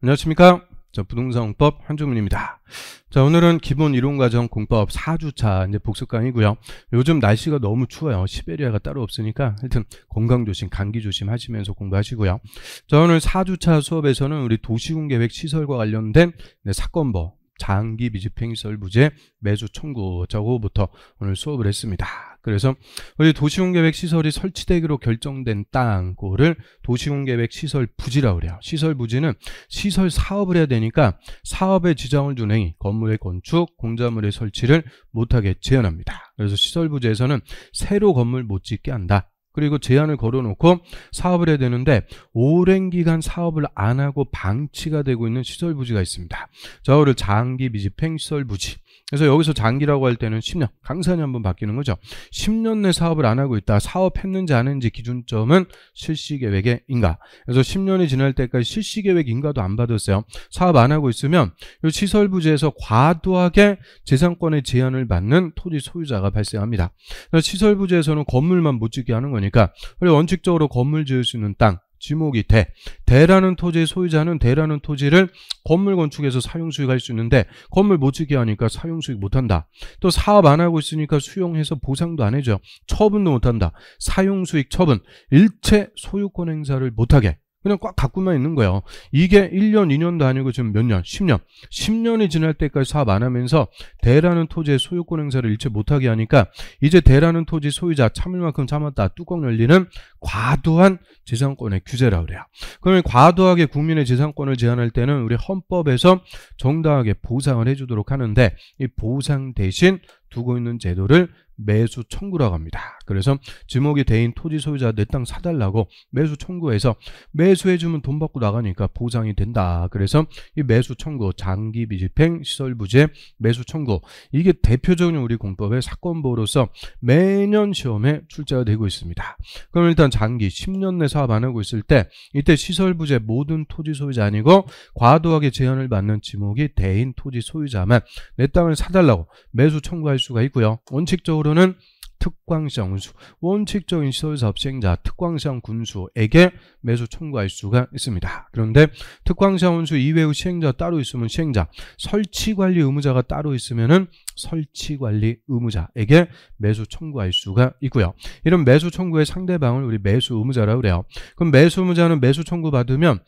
안녕하십니까. 부동산공법 한주문입니다. 자, 오늘은 기본 이론과정 공법 4주차 이제 복습 강의고요. 요즘 날씨가 너무 추워요. 시베리아가 따로 없으니까 하여튼 건강조심, 감기조심 하시면서 공부하시고요. 자, 오늘 4주차 수업에서는 우리 도시군계획 시설과 관련된 사건보, 장기 미집행시설 부재 매수 청구 저거부터 오늘 수업을 했습니다. 그래서 우리 도시군계획 시설이 설치되기로 결정된 땅고를 도시군계획 시설 부지라고 그래요. 시설 부지는 시설 사업을 해야 되니까 사업에 지장을 준 행위, 건물의 건축, 공작물의 설치를 못하게 제한합니다. 그래서 시설 부지에서는 새로 건물 못 짓게 한다. 그리고 제한을 걸어놓고 사업을 해야 되는데 오랜 기간 사업을 안 하고 방치가 되고 있는 시설 부지가 있습니다. 저거를 장기 미집행 시설 부지. 그래서 여기서 장기라고 할 때는 10년, 강산이 한번 바뀌는 거죠. 10년 내 사업을 안 하고 있다. 사업했는지 안 했는지 기준점은 실시계획의 인가. 그래서 10년이 지날 때까지 실시계획 인가도 안 받았어요. 사업 안 하고 있으면 이 시설 부지에서 과도하게 재산권의 제한을 받는 토지 소유자가 발생합니다. 그래서 시설 부지에서는 건물만 못 짓게 하는 거니까 원칙적으로 건물 지을 수 있는 땅, 지목이 대라는 토지의 소유자는 대라는 토지를 건물 건축해서 사용수익할 수 있는데 건물 못 짓게 하니까 사용수익 못한다. 또 사업 안 하고 있으니까 수용해서 보상도 안 해줘요. 처분도 못한다. 사용수익 처분, 일체 소유권 행사를 못하게 그냥 꽉 갖고만 있는 거예요. 이게 1년, 2년도 아니고 지금 몇 년, 10년. 10년이 지날 때까지 사업 안 하면서 대라는 토지의 소유권 행사를 일체 못하게 하니까 이제 대라는 토지 소유자 참을 만큼 참았다. 뚜껑 열리는 과도한 재산권의 규제라고 그래요. 그러면 과도하게 국민의 재산권을 제한할 때는 우리 헌법에서 정당하게 보상을 해주도록 하는데 이 보상 대신 두고 있는 제도를 매수 청구라고 합니다. 그래서 지목이 대인 토지 소유자 내 땅 사달라고 매수 청구해서 매수해주면 돈 받고 나가니까 보상이 된다. 그래서 이 매수 청구, 장기 미집행 시설 부재 매수 청구, 이게 대표적인 우리 공법의 사건보로서 매년 시험에 출제가 되고 있습니다. 그럼 일단 장기 10년 내 사업 안 하고 있을 때 이때 시설 부재 모든 토지 소유자 아니고 과도하게 제한을 받는 지목이 대인 토지 소유자만 내 땅을 사달라고 매수 청구할 수가 있고요. 원칙적으로는 특광시장 군수, 원칙적인 시설사업 시행자 특광시장 군수에게 매수 청구할 수가 있습니다. 그런데 특광시장 군수 이외의 시행자 따로 있으면 시행자, 설치관리 의무자가 따로 있으면은 설치관리 의무자에게 매수 청구할 수가 있고요. 이런 매수 청구의 상대방을 우리 매수 의무자라고 그래요. 그럼 매수 의무자는 매수 청구 받으면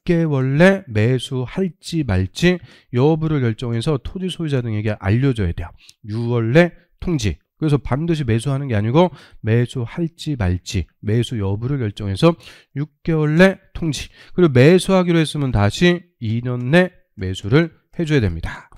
6개월 내 매수할지 말지 여부를 결정해서 토지 소유자 등에게 알려줘야 돼요. 6월 내 통지. 그래서 반드시 매수하는 게 아니고 매수할지 말지 매수 여부를 결정해서 6개월 내 통지. 그리고 매수하기로 했으면 다시 2년 내 매수를 해줘야 됩니다.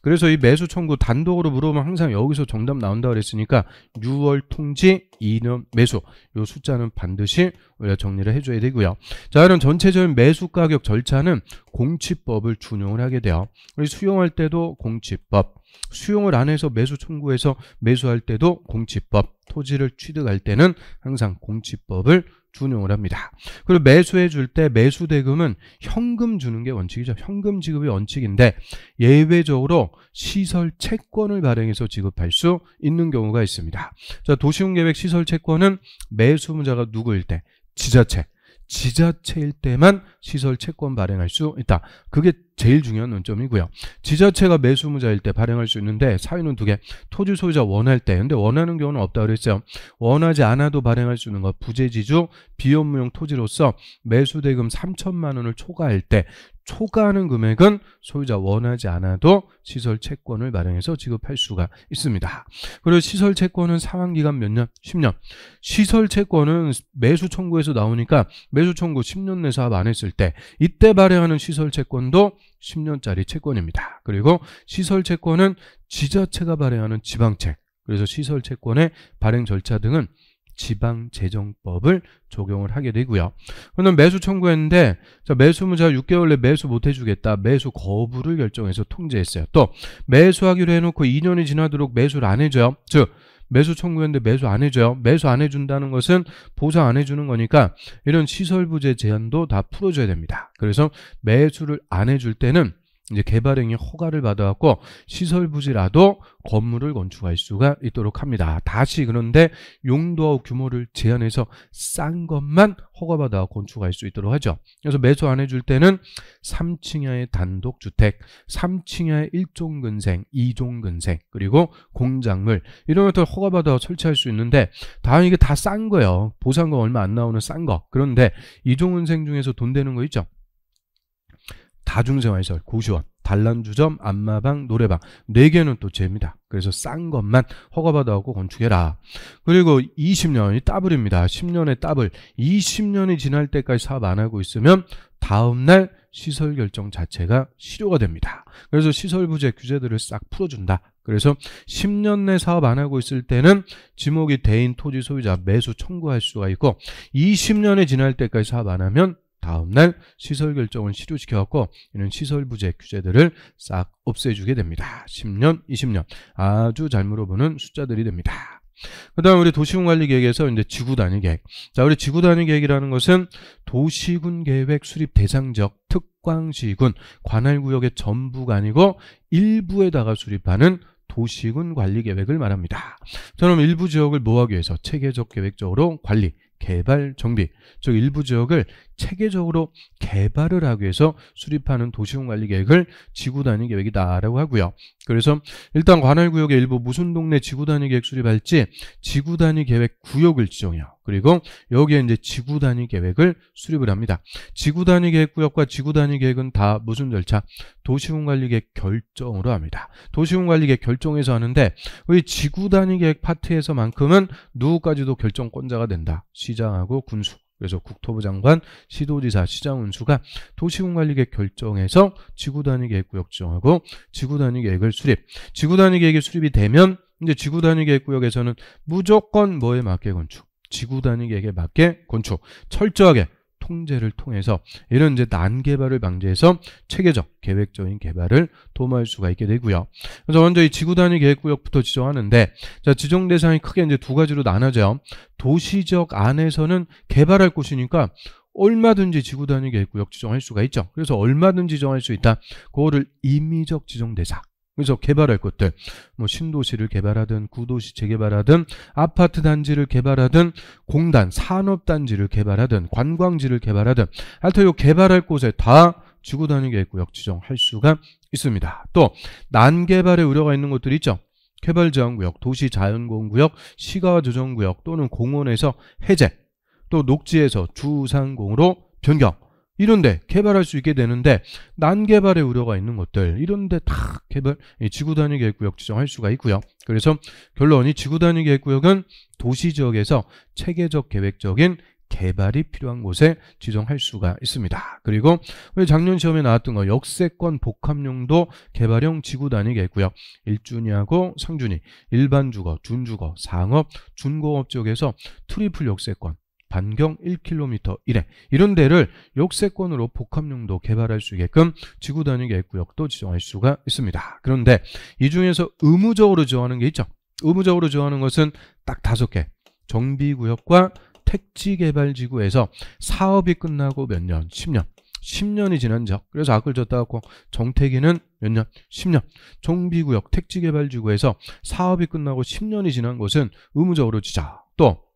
그래서 이 매수 청구 단독으로 물어보면 항상 여기서 정답 나온다 그랬으니까 6월 통지 2년 매수, 이 숫자는 반드시 우리가 정리를 해줘야 되고요. 자, 이런 전체적인 매수 가격 절차는 공치법을 준용을 하게 돼요. 우리 수용할 때도 공치법, 수용을 안 해서 매수 청구해서 매수할 때도 공치법, 토지를 취득할 때는 항상 공치법을 준용을 합니다. 그리고 매수해 줄 때 매수 대금은 현금 주는 게 원칙이죠. 현금 지급이 원칙인데 예외적으로 시설 채권을 발행해서 지급할 수 있는 경우가 있습니다. 자, 도시군계획 시설 채권은 매수 의무자가 누구일 때? 지자체일 때만 시설 채권 발행할 수 있다. 그게 제일 중요한 논점이고요. 지자체가 매수 의무자일 때 발행할 수 있는데 사유는 두 개. 토지 소유자 원할 때. 근데 원하는 경우는 없다 그랬어요. 원하지 않아도 발행할 수 있는 거. 부재지주 비업무용 토지로서 매수대금 3천만 원을 초과할 때 초과하는 금액은 소유자 원하지 않아도 시설 채권을 발행해서 지급할 수가 있습니다. 그리고 시설 채권은 상환기간 몇 년? 10년. 시설 채권은 매수 청구에서 나오니까 매수 청구 10년 내 사업 안 했을 때 이때 발행하는 시설 채권도 10년짜리 채권입니다. 그리고 시설 채권은 지자체가 발행하는 지방채. 그래서 시설 채권의 발행 절차 등은 지방재정법을 적용을 하게 되고요. 그럼 매수 청구했는데 자, 매수 의무자 6개월 내 매수 못 해주겠다. 매수 거부를 결정해서 통지했어요. 또 매수하기로 해놓고 2년이 지나도록 매수를 안 해줘요. 즉 매수 청구했는데 매수 안 해줘요. 매수 안 해준다는 것은 보상 안 해주는 거니까 이런 시설부재 제한도 다 풀어줘야 됩니다. 그래서 매수를 안 해줄 때는 이제 개발행위 허가를 받아갖고 시설 부지라도 건물을 건축할 수가 있도록 합니다. 다시 그런데 용도와 규모를 제한해서 싼 것만 허가받아 건축할 수 있도록 하죠. 그래서 매수 안 해줄 때는 3층 이하의 단독주택, 3층 이하의 1종 근생, 2종 근생, 그리고 공작물 이런 것들 허가받아 설치할 수 있는데 다만 이게 다 싼 거예요. 보상금 얼마 안 나오는 싼 거. 그런데 2종 근생 중에서 돈 되는 거 있죠. 다중생활시설, 고시원, 단란주점, 안마방, 노래방 4개는 또 죄입니다. 그래서 싼 것만 허가받아갖고 건축해라. 그리고 20년이 따블입니다. 10년의 따블. 20년이 지날 때까지 사업 안 하고 있으면 다음날 시설 결정 자체가 실효가 됩니다. 그래서 시설 부재 규제들을 싹 풀어준다. 그래서 10년 내 사업 안 하고 있을 때는 지목이 대인 토지 소유자 매수 청구할 수가 있고 20년이 지날 때까지 사업 안 하면 다음날 시설 결정을 실효시켜갖고 이런 시설 부재 규제들을 싹 없애주게 됩니다. 10년, 20년 아주 잘 물어보는 숫자들이 됩니다. 그 다음 우리 도시군관리계획에서 이제 지구단위 계획. 자, 우리 지구단위 계획이라는 것은 도시군 계획 수립 대상지역 특광시군 관할구역의 전부가 아니고 일부에다가 수립하는 도시군 관리 계획을 말합니다. 저는 일부 지역을 뭐하기 위해서 체계적 계획적으로 관리, 개발, 정비, 즉 일부 지역을 체계적으로 개발을 하기 위해서 수립하는 도시군 관리 계획을 지구단위 계획이다라고 하고요. 그래서 일단 관할구역의 일부 무슨 동네 지구단위 계획 수립할지 지구단위 계획 구역을 지정해요. 그리고 여기에 이제 지구단위 계획을 수립을 합니다. 지구단위 계획 구역과 지구단위 계획은 다 무슨 절차? 도시군 관리 계획 결정으로 합니다. 도시군 관리 계획 결정에서 하는데 우리 지구단위 계획 파트에서만큼은 누구까지도 결정권자가 된다. 시장하고 군수. 그래서 국토부 장관, 시도지사, 시장 운수가 도시군관리계획 결정해서 지구단위 계획구역 지정하고 지구단위 계획을 수립. 지구단위 계획이 수립이 되면 이제 지구단위 계획구역에서는 무조건 뭐에 맞게 건축? 지구단위 계획에 맞게 건축. 철저하게 통제를 통해서 이런 이제 난개발을 방지해서 체계적 계획적인 개발을 도모할 수가 있게 되고요. 그래서 먼저 이 지구단위 계획구역부터 지정하는데, 자, 지정 대상이 크게 이제 두 가지로 나눠져요. 도시지역 안에서는 개발할 곳이니까 얼마든지 지구단위 계획구역 지정할 수가 있죠. 그래서 얼마든지 지정할 수 있다. 그거를 임의적 지정 대상. 그래서 개발할 것들, 뭐 신도시를 개발하든 구도시 재개발하든 아파트 단지를 개발하든 공단, 산업단지를 개발하든 관광지를 개발하든 하여튼 이 개발할 곳에 다 지구단위 계획구역 지정할 수가 있습니다. 또 난개발의 우려가 있는 곳들이 있죠. 개발제한구역, 도시자연공원구역, 시가조정구역 또는 공원에서 해제, 또 녹지에서 주상공으로 변경, 이런데 개발할 수 있게 되는데 난개발의 우려가 있는 것들 이런데 다 개발 지구단위 계획구역 지정할 수가 있고요. 그래서 결론이 지구단위 계획구역은 도시지역에서 체계적 계획적인 개발이 필요한 곳에 지정할 수가 있습니다. 그리고 우리 작년 시험에 나왔던 거 역세권 복합용도 개발형 지구단위 계획구역 1준위하고 상준위, 일반주거, 준주거, 상업, 준공업 지역에서 트리플 역세권 반경 1km 이래 이런 데를 역세권으로 복합용도 개발할 수 있게끔 지구단위 계획구역도 지정할 수가 있습니다. 그런데 이 중에서 의무적으로 지정하는 게 있죠. 의무적으로 지정하는 것은 딱 5개. 정비구역과 택지개발지구에서 사업이 끝나고 몇 년? 10년. 10년이 지난 지역. 그래서 악을 줬다고 정택이는 몇 년? 10년. 정비구역, 택지개발지구에서 사업이 끝나고 10년이 지난 곳은 의무적으로 지정. 또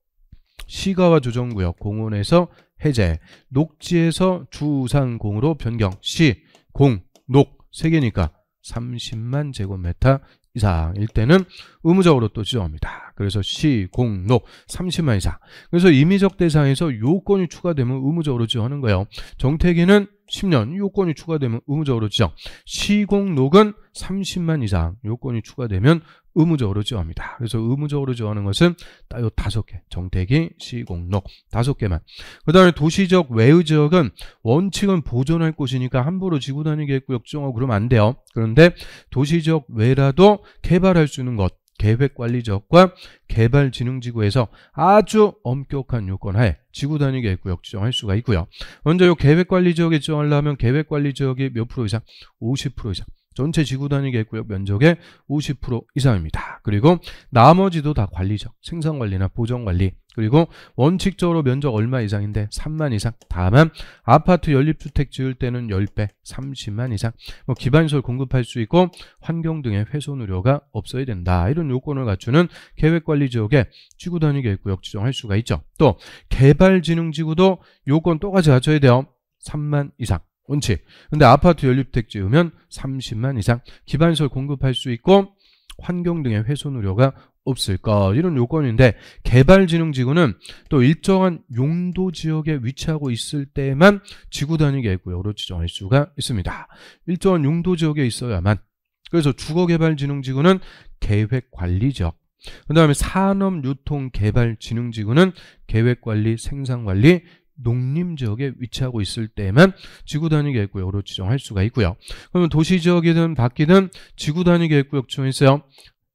시가와 조정구역 공원에서 해제, 녹지에서 주상공으로 변경, 시, 공, 녹 3개니까 30만 제곱미터 이상일 때는 의무적으로 또 지정합니다. 그래서 시, 공, 녹 30만 이상. 그래서 임의적 대상에서 요건이 추가되면 의무적으로 지정하는 거예요. 정택이는 10년 요건이 추가되면 의무적으로 지정. 시, 공, 녹은 30만 이상 요건이 추가되면 의무적으로 지정합니다. 그래서 의무적으로 지정하는 것은 딱 요 5개. 정택이, 시, 공, 녹 5개만. 그 다음에 도시적 외의 지역은 원칙은 보존할 곳이니까 함부로 지구단위 계획구역 지정하고 그러면 안 돼요. 그런데 도시적 외라도 개발할 수 있는 것, 계획관리지역과 개발진흥지구에서 아주 엄격한 요건 하에 지구단위 계획구역 지정할 수가 있고요. 먼저 이 계획관리지역에 지정하려면 계획관리지역이 몇 프로 이상? 50% 이상. 전체 지구단위 계획구역 면적의 50% 이상입니다. 그리고 나머지도 다 관리적, 생산관리나 보전관리, 그리고 원칙적으로 면적 얼마 이상인데 3만 이상. 다만 아파트 연립주택 지을 때는 10배 30만 이상. 기반시설 공급할 수 있고 환경 등의 훼손 우려가 없어야 된다. 이런 요건을 갖추는 계획관리지역에 지구단위 계획구역 지정할 수가 있죠. 또 개발진흥지구도 요건 똑같이 갖춰야 돼요. 3만 이상. 원칙. 근데 아파트 연립주택 지으면 30만 이상. 기반시설 공급할 수 있고 환경 등의 훼손 우려가 없을 것. 이런 요건인데 개발진흥지구는 또 일정한 용도지역에 위치하고 있을 때만 지구단위 계획구역으로 지정할 수가 있습니다. 일정한 용도지역에 있어야만. 그래서 주거개발진흥지구는 계획관리지역. 그 다음에 산업유통개발진흥지구는 계획관리, 생산관리, 농림지역에 위치하고 있을 때만 지구단위 계획구역으로 지정할 수가 있고요. 그러면 도시지역이든 바뀌든 지구단위 계획구역 지정했어요.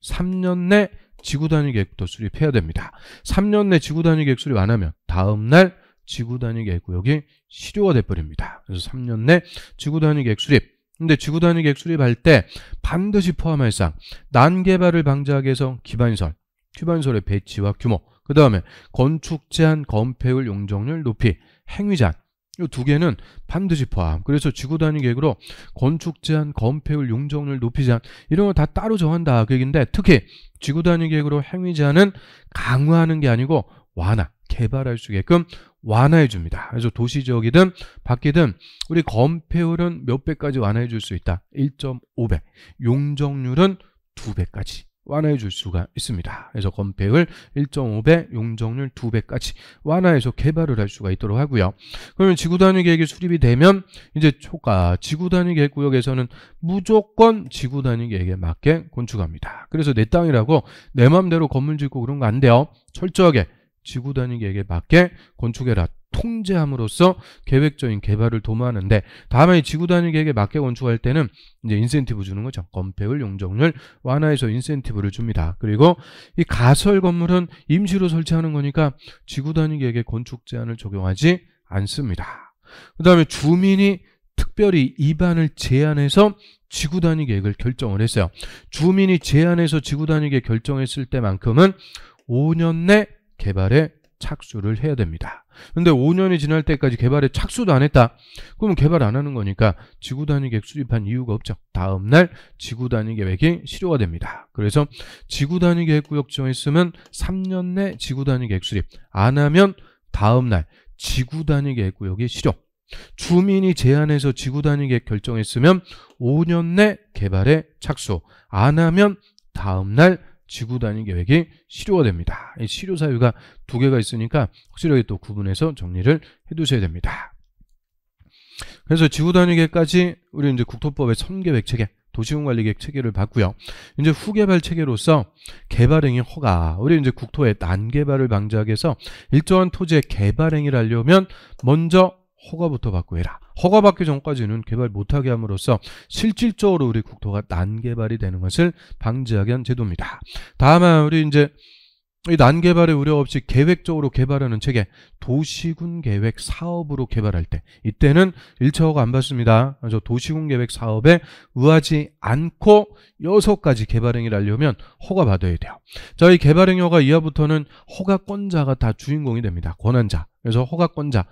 3년 내 지구단위 계획부터 수립해야 됩니다. 3년 내 지구단위 계획 수립 안 하면 다음날 지구단위 계획구역이 실효가 돼버립니다. 그래서 3년 내 지구단위 계획 수립. 근데 지구단위 계획 수립할 때 반드시 포함할 사항. 난개발을 방지하기 위해서 기반시설의 배치와 규모, 그 다음에 건축 제한, 건폐율, 용적률 높이, 행위 제한. 이 두 개는 반드시 포함. 그래서 지구단위 계획으로 건축 제한, 건폐율, 용적률 높이 제한 이런 거 다 따로 정한다 그 얘기인데, 특히 지구단위 계획으로 행위 제한은 강화하는 게 아니고 완화, 개발할 수 있게끔 완화해 줍니다. 그래서 도시지역이든 바뀌든 우리 건폐율은 몇 배까지 완화해 줄 수 있다. 1.5배. 용적률은 2배까지 완화해 줄 수가 있습니다. 그래서 건폐율 1.5배, 용적률 2배까지 완화해서 개발을 할 수가 있도록 하고요. 그러면 지구단위 계획이 수립이 되면 이제 초과 지구단위 계획구역에서는 무조건 지구단위 계획에 맞게 건축합니다. 그래서 내 땅이라고 내 맘대로 건물 짓고 그런 거 안 돼요. 철저하게 지구단위 계획에 맞게 건축해라. 통제함으로써 계획적인 개발을 도모하는데, 다음에 이 지구단위 계획에 맞게 건축할 때는 이제 인센티브 주는 거죠. 건폐율, 용적률 완화해서 인센티브를 줍니다. 그리고 이 가설 건물은 임시로 설치하는 거니까 지구단위 계획에 건축 제한을 적용하지 않습니다. 그 다음에 주민이 특별히 입안을 제한해서 지구단위 계획을 결정을 했어요. 주민이 제한해서 지구단위 계획 결정했을 때만큼은 5년 내 개발에 착수를 해야 됩니다. 근데 5년이 지날 때까지 개발에 착수도 안 했다. 그러면 개발 안 하는 거니까 지구단위 계획 수립한 이유가 없죠. 다음날 지구단위 계획이 실효가 됩니다. 그래서 지구단위 계획구역 지정했으면 3년 내 지구단위 계획 수립, 안 하면 다음날 지구단위 계획구역이 실효. 주민이 제안해서 지구단위 계획 결정했으면 5년 내 개발에 착수, 안 하면 다음날 지구단위 계획이 실효가 됩니다. 이 실효 사유가 두 개가 있으니까 확실하게 또 구분해서 정리를 해두셔야 됩니다. 그래서 지구단위 계획까지 우리 이제 국토법의 선계획 체계, 도시군관리계획 체계를 봤고요. 이제 후개발 체계로서 개발행위 허가, 우리 이제 국토의 난개발을 방지하기 위해서 일정한 토지의 개발행위를 하려면 먼저 허가부터 받고 해라. 허가받기 전까지는 개발 못하게 함으로써 실질적으로 우리 국토가 난개발이 되는 것을 방지하기 위한 제도입니다. 다만 우리 이제 이 난개발의 우려 없이 계획적으로 개발하는 체계, 도시군 계획 사업으로 개발할 때 이때는 1차 허가 안 받습니다. 그래서 도시군 계획 사업에 의하지 않고 6가지 개발행위를 하려면 허가 받아야 돼요. 자, 이 개발행위 허가 이하부터는 허가권자가 다 주인공이 됩니다. 권한자. 그래서 허가권자,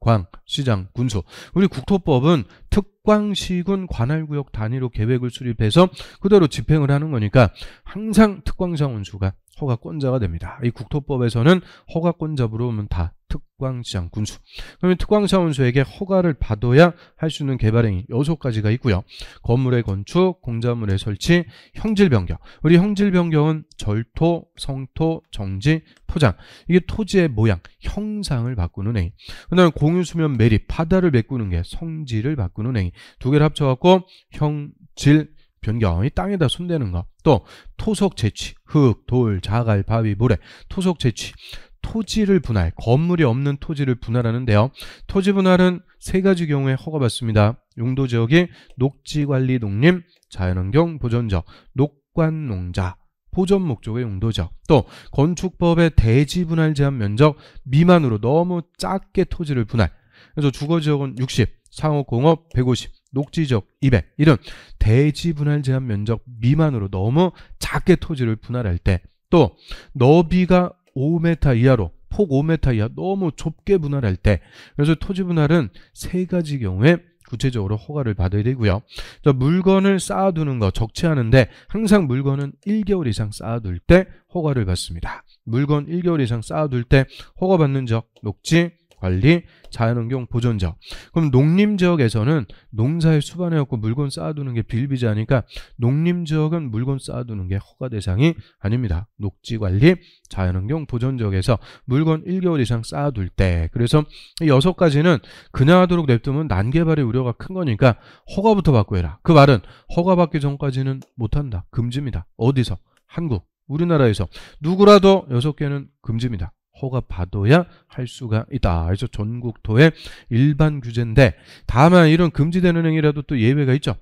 광, 시장, 군수. 우리 국토법은 특광시군 관할구역 단위로 계획을 수립해서 그대로 집행을 하는 거니까 항상 특광시장 군수가 허가권자가 됩니다. 이 국토법에서는 허가권자 부르면 다 특광시장 군수. 그러면 특광시장 군수에게 허가를 받아야 할 수 있는 개발행위 6가지가 있고요. 건물의 건축, 공작물의 설치, 형질 변경. 우리 형질 변경은 절토, 성토, 정지, 포장. 이게 토지의 모양, 형상을 바꾸는 행위. 그 다음에 공유수면 매립, 바다를 메꾸는 게 성질을 바꾸는 행위. 두 개를 합쳐갖고 형질 변경, 이 땅에다 손대는 거. 또 토속 채취, 흙, 돌, 자갈, 바위, 모래, 토속 채취. 토지를 분할, 건물이 없는 토지를 분할하는데요. 토지 분할은 3가지 경우에 허가받습니다. 용도지역이 녹지관리 농림, 자연환경 보전지역, 녹관농자, 보전 목적의 용도지역. 또 건축법의 대지 분할 제한 면적 미만으로 너무 작게 토지를 분할. 그래서 주거지역은 60, 상업공업 150, 녹지지역 200. 이런 대지 분할 제한 면적 미만으로 너무 작게 토지를 분할할 때, 또 너비가 5m 이하로, 폭 5m 이하 너무 좁게 분할할 때, 그래서 토지 분할은 세 가지 경우에 구체적으로 허가를 받아야 되고요. 자, 물건을 쌓아두는 거 적치하는데 항상 물건은 1개월 이상 쌓아둘 때 허가를 받습니다. 물건 1개월 이상 쌓아둘 때 허가받는 지역, 녹지, 관리, 자연환경 보존지역. 그럼 농림지역에서는 농사에 수반해갖고 물건 쌓아두는 게 비일비재하니까 농림지역은 물건 쌓아두는 게 허가 대상이 아닙니다. 녹지관리, 자연환경 보존지역에서 물건 1개월 이상 쌓아둘 때, 그래서 이 6가지는 그냥 하도록 냅두면 난개발의 우려가 큰 거니까 허가부터 받고 해라. 그 말은 허가받기 전까지는 못한다. 금지입니다. 어디서? 한국, 우리나라에서 누구라도 6개는 금지입니다. 허가 받아야 할 수가 있다. 그래서 전국토의 일반 규제인데, 다만 이런 금지되는 행위라도 또 예외가 있죠.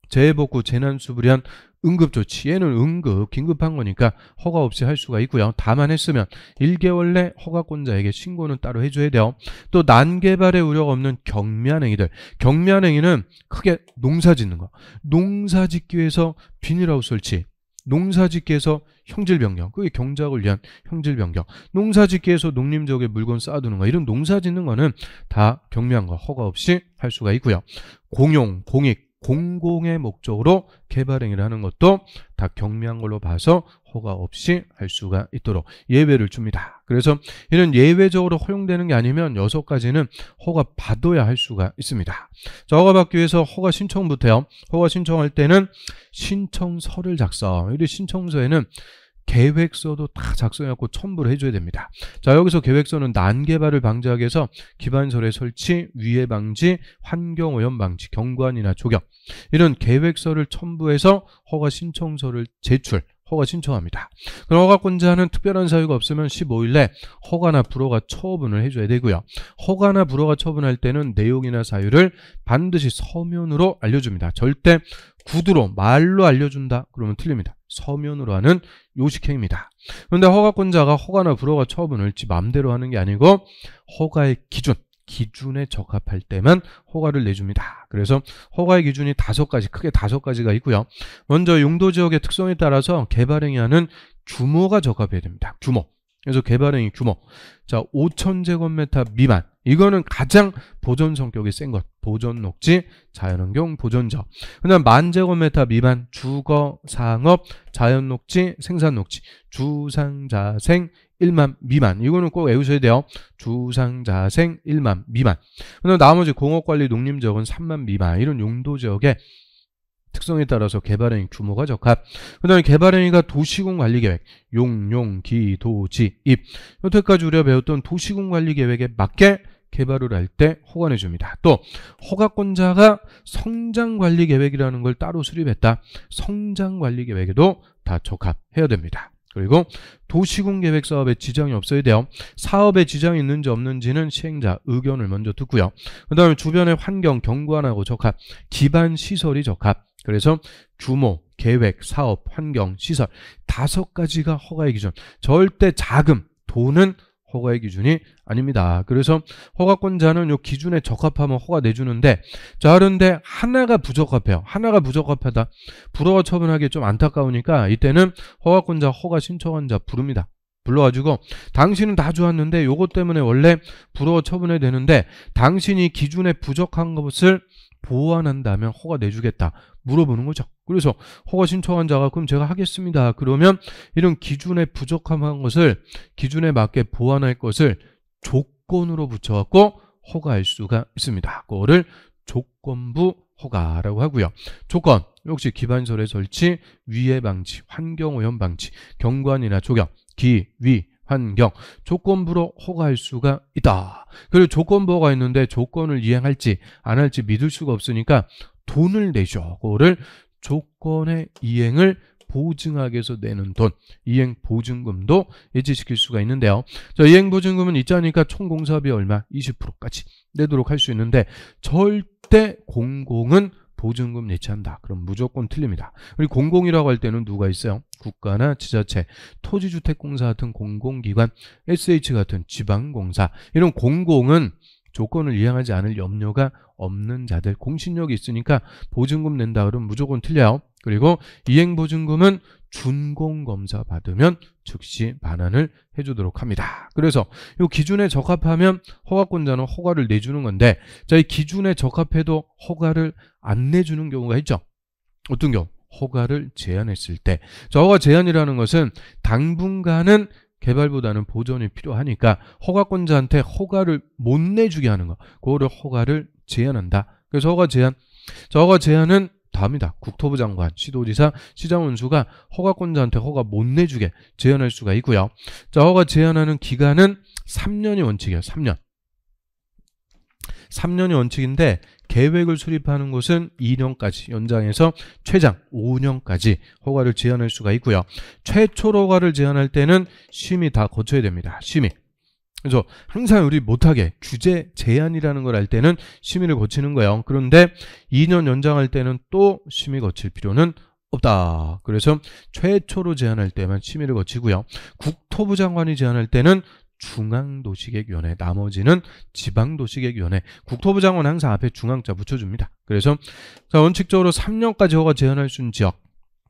재해복구, 재난수불이한 응급조치, 얘는 응급, 긴급한 거니까 허가 없이 할 수가 있고요. 다만 했으면 1개월 내 허가권자에게 신고는 따로 해줘야 돼요. 또 난개발의 우려가 없는 경미한 행위들, 경미한 행위는 크게 농사짓는 거, 농사짓기 위해서 비닐하우스 설치, 농사짓기에서 형질변경, 그게 경작을 위한 형질변경, 농사짓기에서 농림지역에 물건 쌓아두는 거, 이런 농사짓는 거는 다 경미한 거, 허가 없이 할 수가 있고요. 공용, 공익, 공공의 목적으로 개발행위를 하는 것도 다 경미한 걸로 봐서 허가 없이 할 수가 있도록 예외를 줍니다. 그래서 이런 예외적으로 허용되는 게 아니면 6가지는 허가 받아야 할 수가 있습니다. 자, 허가 받기 위해서 허가 신청부터요. 허가 신청할 때는 신청서를 작성. 이 신청서에는 계획서도 다 작성해갖고 첨부를 해줘야 됩니다. 자, 여기서 계획서는 난개발을 방지하기 위해서 기반설의 설치, 위해 방지, 환경오염 방지, 경관이나 조경, 이런 계획서를 첨부해서 허가 신청서를 제출, 허가 신청합니다. 그럼 허가권자는 특별한 사유가 없으면 15일 내 허가나 불허가 처분을 해줘야 되고요. 허가나 불허가 처분할 때는 내용이나 사유를 반드시 서면으로 알려줍니다. 절대 구두로, 말로 알려준다 그러면 틀립니다. 서면으로 하는 요식행위입니다. 그런데 허가권자가 허가나 불허가 처분을 지 맘대로 하는 게 아니고 허가의 기준에 적합할 때만 허가를 내줍니다. 그래서 허가의 기준이 5가지, 크게 5가지가 있고요. 먼저 용도지역의 특성에 따라서 개발행위하는 규모가 적합해야 됩니다. 규모. 그래서 개발행위 규모. 자, 5,000제곱미터 미만. 이거는 가장 보존 성격이 센 것. 보존 녹지, 자연환경 보존지역. 그다음 10,000제곱미터 미만, 주거, 상업, 자연 녹지, 생산 녹지, 주상자생 1만 미만. 이거는 꼭 외우셔야 돼요. 주상자생 1만 미만. 그다음 나머지 공업관리 농림지역은 3만 미만. 이런 용도지역의 특성에 따라서 개발행위 규모가 적합. 그 다음에 개발행위가 도시군관리계획, 용, 기, 도, 지, 입. 여태까지 우리가 배웠던 도시군관리계획에 맞게 개발을 할 때 허가내줍니다. 또 허가권자가 성장관리계획이라는 걸 따로 수립했다. 성장관리계획에도 다 적합해야 됩니다. 그리고 도시군계획 사업에 지장이 없어야 돼요. 사업에 지장이 있는지 없는지는 시행자 의견을 먼저 듣고요. 그 다음에 주변의 환경, 경관하고 적합, 기반시설이 적합. 그래서 규모, 계획, 사업, 환경, 시설 5가지가 허가의 기준. 절대 자금, 돈은 허가의 기준이 아닙니다. 그래서 허가권자는 이 기준에 적합하면 허가 내주는데, 자, 그런데 하나가 부적합해요. 하나가 부적합하다. 불허가 처분하기 좀 안타까우니까 이때는 허가권자 허가 신청한 자 부릅니다. 불러가지고 당신은 다 좋았는데 요것 때문에 원래 불허가 처분해야 되는데 당신이 기준에 부족한 것을 보완한다면 허가 내주겠다 물어보는 거죠. 그래서 허가 신청한 자가 그럼 제가 하겠습니다. 그러면 이런 기준에 부족한 것을 기준에 맞게 보완할 것을 조건으로 붙여갖고 허가할 수가 있습니다. 그거를 조건부 허가라고 하고요. 조건 역시 기반설의 설치, 위해 방지, 환경오염 방지, 경관이나 조경, 기, 위, 환경, 조건부로 허가할 수가 있다. 그리고 조건부가 있는데 조건을 이행할지 안 할지 믿을 수가 없으니까 돈을 내죠. 그거를 조건의 이행을 보증하기 위해서 내는 돈, 이행보증금도 예치시킬 수가 있는데요. 자, 이행보증금은 있자니까 총 공사비 얼마? 20%까지 내도록 할 수 있는데 절대 공공은 보증금 예치한다. 그럼 무조건 틀립니다. 그리고 공공이라고 할 때는 누가 있어요? 국가나 지자체, 토지주택공사 같은 공공기관, SH 같은 지방공사. 이런 공공은 조건을 이행하지 않을 염려가 없는 자들, 공신력이 있으니까 보증금 낸다 그러면 무조건 틀려요. 그리고 이행보증금은 준공검사 받으면 즉시 반환을 해주도록 합니다. 그래서 이 기준에 적합하면 허가권자는 허가를 내주는 건데, 자, 이 기준에 적합해도 허가를 안 내주는 경우가 있죠. 어떤 경우? 허가를 제한했을 때. 자, 허가 제한이라는 것은 당분간은 개발보다는 보존이 필요하니까 허가권자한테 허가를 못 내주게 하는 거, 그거를 허가를 제한한다. 그래서 허가 제한, 자, 허가 제한은 다음이다. 국토부 장관, 시도지사, 시장원수가 허가권자한테 허가 못 내주게 제한할 수가 있고요. 자, 허가 제한하는 기간은 3년이 원칙이에요. 3년. 3년이 원칙인데 계획을 수립하는 곳은 2년까지 연장해서 최장 5년까지 허가를 제한할 수가 있고요. 최초로 허가를 제한할 때는 심의 다 거쳐야 됩니다. 심의. 그래서 항상 우리 못하게 규제 제한이라는 걸 할 때는 심의를 거치는 거예요. 그런데 2년 연장할 때는 또 심의 거칠 필요는 없다. 그래서 최초로 제한할 때만 심의를 거치고요. 국토부 장관이 제한할 때는 중앙도시계획위원회, 나머지는 지방도시계획위원회. 국토부 장관 항상 앞에 중앙자 붙여줍니다. 그래서 자, 원칙적으로 3년까지 허가 제한할 수 있는 지역.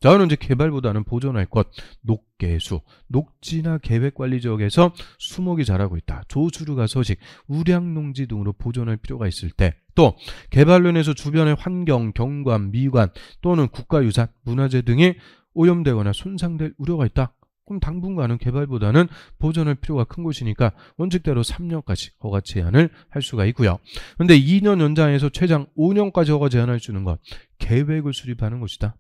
자, 저는 이제 개발보다는 보존할 것, 녹개수, 녹지나 계획관리지역에서 수목이 자라고 있다. 조수류가 서식, 우량농지 등으로 보존할 필요가 있을 때, 또 개발로 인해서 주변의 환경, 경관, 미관 또는 국가유산, 문화재 등이 오염되거나 손상될 우려가 있다. 그럼 당분간은 개발보다는 보존할 필요가 큰 곳이니까 원칙대로 3년까지 허가 제한을 할 수가 있고요. 그런데 2년 연장해서 최장 5년까지 허가 제한할 수 있는 것, 계획을 수립하는 것이다.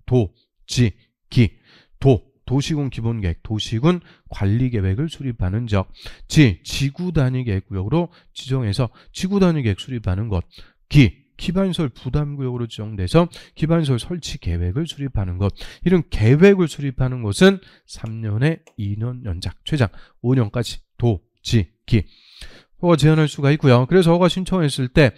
도시군 기본계획, 도시군 관리계획을 수립하는 지역, 지구단위계획구역으로 지정해서 지구단위계획 수립하는 것, 기반시설 부담구역으로 지정돼서 기반시설 설치 계획을 수립하는 것, 이런 계획을 수립하는 곳은 3년에 2년 연장, 최장 5년까지 허가 제한할 수가 있고요. 그래서 허가 신청했을 때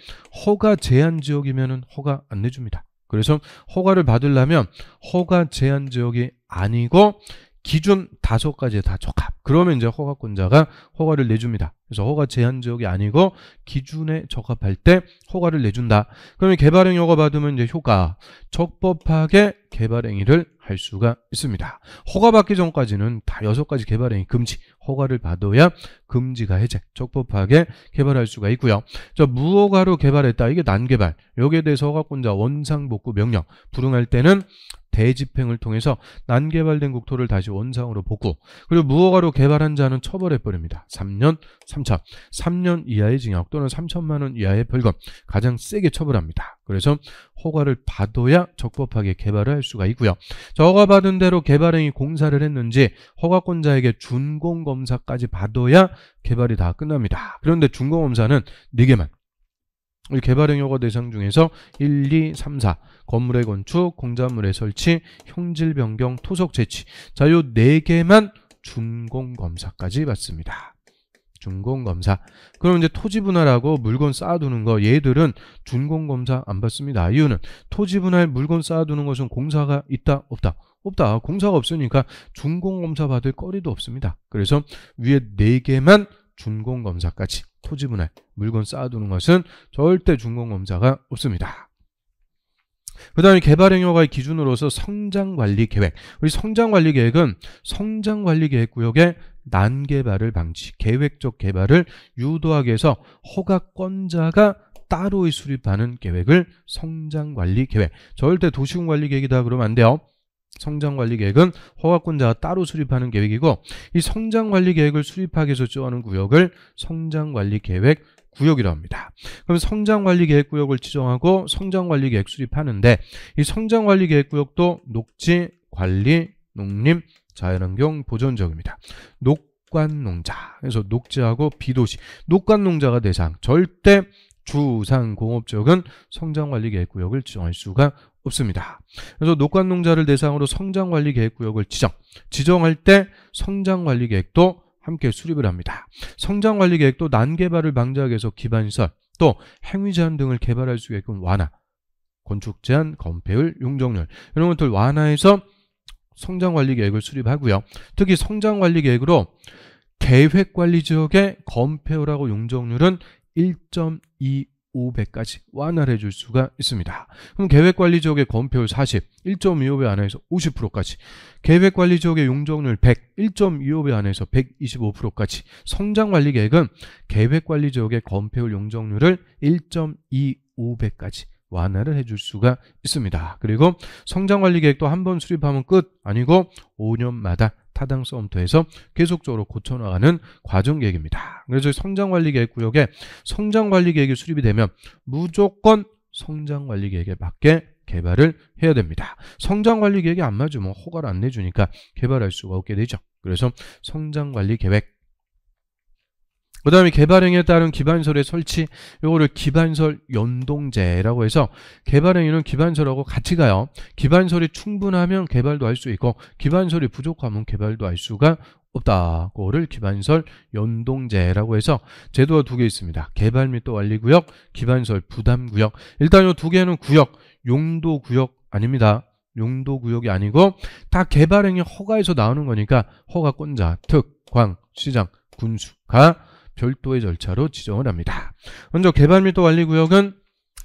허가 제한 지역이면 허가 안 내줍니다. 그래서 허가를 받으려면 허가 제한 지역이 아니고 기준 5가지에 다 적합. 그러면 이제 허가권자가 허가를 내줍니다. 그래서 허가 제한 지역이 아니고 기준에 적합할 때 허가를 내준다. 그러면 개발행위 허가 받으면 이제 효과, 적법하게 개발행위를 할 수가 있습니다. 허가 받기 전까지는 다 6가지 개발행위 금지, 허가를 받아야 금지가 해제, 적법하게 개발할 수가 있고요. 저 무허가로 개발했다, 이게 난개발. 여기에 대해서 허가권자 원상복구 명령 불응할 때는 대집행을 통해서 난개발된 국토를 다시 원상으로 복구, 그리고 무허가로 개발한 자는 처벌해버립니다. 3년 3년 이하의 징역 또는 3천만 원 이하의 벌금, 가장 세게 처벌합니다. 그래서 허가를 받아야 적법하게 개발을 할 수가 있고요. 자, 허가받은 대로 개발행위 공사를 했는지 허가권자에게 준공검사까지 받아야 개발이 다 끝납니다. 그런데 준공검사는 4개만, 개발행위 허가 대상 중에서 1, 2, 3, 4 건물의 건축, 공작물의 설치, 형질 변경, 토속 채취, 자, 요 4개만 준공검사까지 받습니다. 준공검사. 그럼 이제 토지 분할하고 물건 쌓아두는 거, 얘들은 준공검사 안 받습니다. 이유는 토지 분할, 물건 쌓아두는 것은 공사가 있다 없다? 없다. 공사가 없으니까 준공검사 받을 거리도 없습니다. 그래서 위에 4개만 준공검사까지, 토지 분할, 물건 쌓아두는 것은 절대 준공검사가 없습니다. 그 다음에 개발행위 허가의 기준으로서 성장관리계획. 우리 성장관리계획은 성장관리계획구역의 난개발을 방지, 계획적 개발을 유도하기 위해서 허가권자가 따로 수립하는 계획을 성장관리계획. 절대 도시군관리계획이다 그러면 안 돼요. 성장관리계획은 허가권자가 따로 수립하는 계획이고, 이 성장관리계획을 수립하기 위해서 지정하는 구역을 성장관리계획 구역이라고 합니다. 그럼 성장관리계획구역을 지정하고 성장관리계획 수립하는데, 이 성장관리계획구역도 녹지, 관리, 농림, 자연환경 보존지역입니다. 녹관농자, 그래서 녹지하고 비도시, 녹관농자가 대상, 절대 주상공업지역은 성장관리계획구역을 지정할 수가 없습니다. 그래서 녹관농자를 대상으로 성장관리계획구역을 지정할 때 성장관리계획도 함께 수립을 합니다. 성장관리계획도 난개발을 방지하기 위해서 기반시설, 또 행위제한 등을 개발할 수 있게끔 완화, 건축제한, 건폐율, 용적률 이런 것들 완화해서 성장관리계획을 수립하고요. 특히 성장관리계획으로 계획관리지역의 건폐율하고 용적률은 1.25 5배까지 완화를 해줄 수가 있습니다. 그럼 계획관리지역의 건폐율 40, 1.25배 안에서 50%까지, 계획관리지역의 용적률 100, 1.25배 안에서 125%까지, 성장관리계획은 계획관리지역의 건폐율 용적률을 1.25배까지 완화를 해줄 수가 있습니다. 그리고 성장관리계획도 한 번 수립하면 끝 아니고 5년마다 타당성부터해서 계속적으로 고쳐나가는 과정계획입니다. 그래서 성장관리계획 구역에 성장관리계획이 수립이 되면 무조건 성장관리계획에 맞게 개발을 해야 됩니다. 성장관리계획이 안 맞으면 허가를 안 내주니까 개발할 수가 없게 되죠. 그래서 성장관리계획, 그 다음에 개발행위에 따른 기반설의 설치, 요거를 기반설 연동제라고 해서 개발행위는 기반설하고 같이 가요. 기반설이 충분하면 개발도 할 수 있고 기반설이 부족하면 개발도 할 수가 없다. 그거를 기반설 연동제라고 해서 제도가 두 개 있습니다. 개발 및 또 관리구역, 기반설 부담구역. 일단 이 두 개는 구역, 용도구역 아닙니다. 용도구역이 아니고 다 개발행위 허가에서 나오는 거니까 허가권자, 특, 광, 시장, 군수가 별도의 절차로 지정을 합니다. 먼저 개발 및 또 관리구역은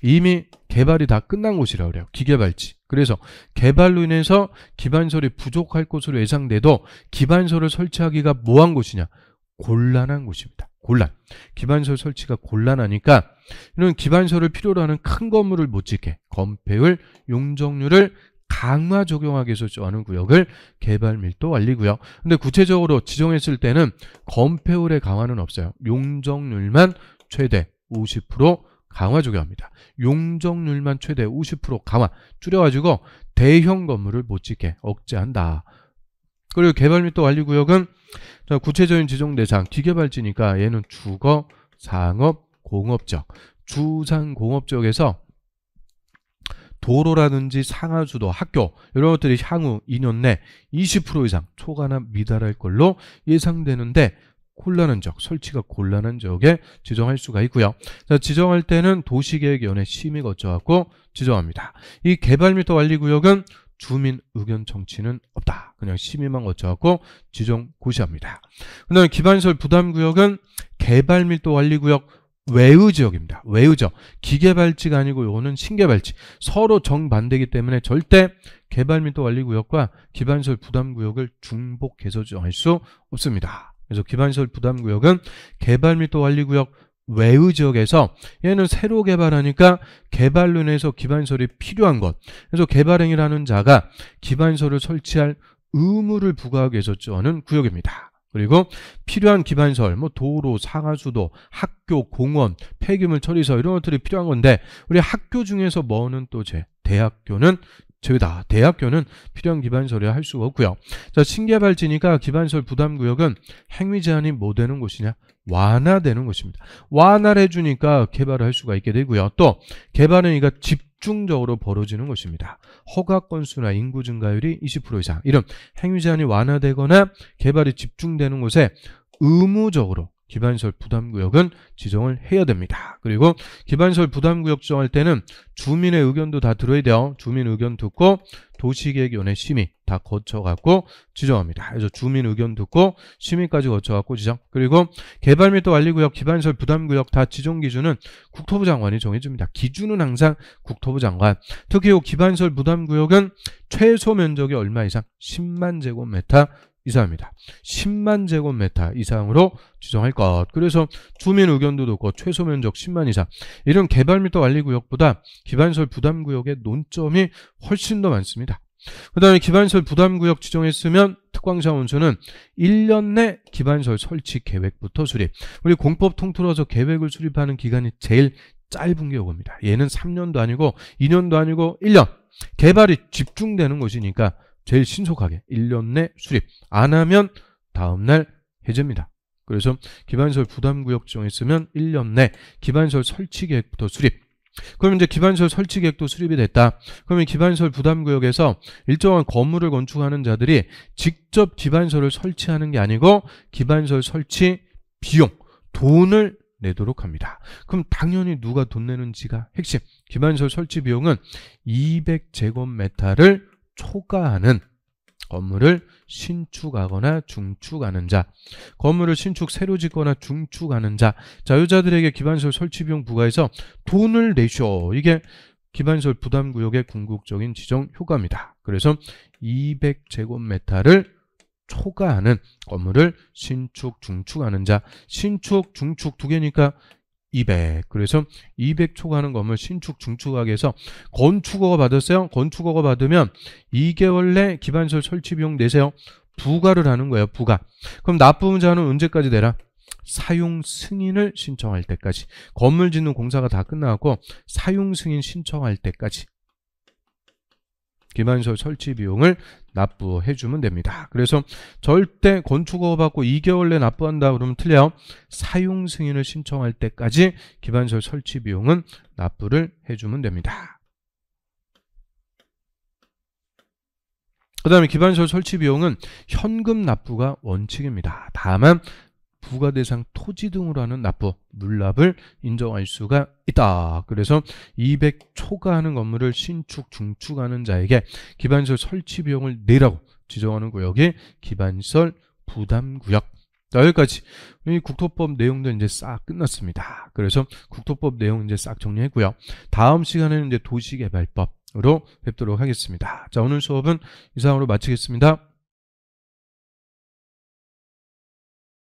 이미 개발이 다 끝난 곳이라고 그래요. 기개발지. 그래서 개발로 인해서 기반설이 부족할 것으로 예상돼도 기반설을 설치하기가 뭐한 곳이냐? 곤란한 곳입니다. 곤란. 기반설 설치가 곤란하니까 이런 기반설을 필요로 하는 큰 건물을 못 짓게 건폐율, 용적률을 강화 적용하기 위해서 정하는 구역을 개발 밀도 관리구역. 근데 구체적으로 지정했을 때는 건폐율의 강화는 없어요. 용적률만 최대 50% 강화 적용합니다. 용적률만 최대 50% 강화 줄여가지고 대형 건물을 못 짓게 억제한다. 그리고 개발 밀도 관리구역은 구체적인 지정 대상 기개발지니까 얘는 주거, 상업, 공업지역. 주상공업지역에서 도로라든지 상하수도, 학교 이런 것들이 향후 2년 내 20% 이상 초과나 미달할 걸로 예상되는데 곤란한 지역, 설치가 곤란한 지역에 지정할 수가 있고요. 자, 지정할 때는 도시계획위원회 심의 거쳐갖고 지정합니다. 이 개발 및 관리구역은 주민 의견 청취는 없다. 그냥 심의만 거쳐갖고 지정 고시합니다. 그 다음에 기반설 부담구역은 개발 및 관리구역 외의지역입니다. 외의지역. 기개발지가 아니고 요거는 신개발지. 서로 정반대이기 때문에 절대 개발 및 관리구역과 기반설 부담구역을 중복해서 지정할 수 없습니다. 그래서 기반설 부담구역은 개발 및 관리구역 외의지역에서 얘는 새로 개발하니까 개발로 인해서 기반설이 필요한 것. 그래서 개발행위를 하는 자가 기반설을 설치할 의무를 부과하기 위해서 정하는 구역입니다. 그리고 필요한 기반설, 뭐 도로, 상하수도, 학교, 공원, 폐기물 처리소 이런 것들이 필요한 건데 우리 학교 중에서 뭐는 또 대학교는 제외다. 대학교는 필요한 기반설을 할 수가 없고요. 자, 신개발지니까 기반설 부담구역은 행위 제한이 뭐 되는 곳이냐? 완화되는 곳입니다. 완화를 해주니까 개발을 할 수가 있게 되고요. 또 개발행위가 집중적으로 벌어지는 곳입니다. 허가 건수나 인구 증가율이 20% 이상 이런 행위 제한이 완화되거나 개발이 집중되는 곳에 의무적으로 기반설 부담구역은 지정을 해야 됩니다. 그리고 기반설 부담구역 지정할 때는 주민의 의견도 다 들어야 돼요. 주민 의견 듣고 도시계획위원회 심의 다 거쳐갖고 지정합니다. 그래서 주민 의견 듣고 심의까지 거쳐갖고 지정. 그리고 개발 및 관리구역, 기반설 부담구역 다 지정 기준은 국토부 장관이 정해줍니다. 기준은 항상 국토부 장관. 특히 이 기반설 부담구역은 최소 면적이 얼마 이상? 10만 제곱미터 이상입니다. 10만 제곱미터 이상으로 지정할 것. 그래서 주민 의견도 듣고 최소 면적 10만 이상. 이런 개발 및 관리구역보다 기반설 부담구역의 논점이 훨씬 더 많습니다. 그 다음에 기반설 부담구역 지정했으면 특광자원수는 1년 내 기반설 설치 계획부터 수립. 우리 공법 통틀어서 계획을 수립하는 기간이 제일 짧은 게 이겁니다. 얘는 3년도 아니고 2년도 아니고 1년. 개발이 집중되는 것이니까 제일 신속하게 1년 내 수립. 안 하면 다음날 해제입니다. 그래서 기반설 부담구역 지정했으면 1년 내 기반설 설치 계획부터 수립. 그러면 이제 기반설 설치 계획도 수립이 됐다. 그러면 기반설 부담구역에서 일정한 건물을 건축하는 자들이 직접 기반설을 설치하는 게 아니고 기반설 설치 비용, 돈을 내도록 합니다. 그럼 당연히 누가 돈 내는지가 핵심. 기반설 설치 비용은 200제곱미터를 초과하는 건물을 신축하거나 중축하는 자, 건물을 신축 새로 짓거나 중축하는 자. 자, 여자들에게 기반시설 설치 비용 부과해서 돈을 내셔. 이게 기반시설 부담구역의 궁극적인 지정 효과입니다. 그래서 200제곱미터를 초과하는 건물을 신축 중축하는 자. 신축 중축 두 개니까 200. 그래서 200 초과하는 건물 신축 중축하게 해서 건축허가 받았어요. 건축허가 받으면 2개월 내 기반시설 설치 비용 내세요. 부과를 하는 거예요. 부과. 그럼 납부자는 언제까지 내라? 사용 승인을 신청할 때까지. 건물 짓는 공사가 다 끝나고 사용 승인 신청할 때까지 기반시설 설치 비용을 납부해주면 됩니다. 그래서 절대 건축허가 받고 2개월 내 납부한다 그러면 틀려요. 사용 승인을 신청할 때까지 기반시설 설치 비용은 납부를 해주면 됩니다. 그 다음에 기반시설 설치 비용은 현금 납부가 원칙입니다. 다만 부과 대상 토지 등으로 하는 납부, 물납을 인정할 수가 있다. 그래서 200 초과하는 건물을 신축, 중축하는 자에게 기반시설 설치 비용을 내라고 지정하는 구역이 기반시설 부담구역. 자, 여기까지 이 국토법 내용도 이제 싹 끝났습니다. 그래서 국토법 내용 이제 싹 정리했고요. 다음 시간에는 이제 도시개발법으로 뵙도록 하겠습니다. 자, 오늘 수업은 이상으로 마치겠습니다.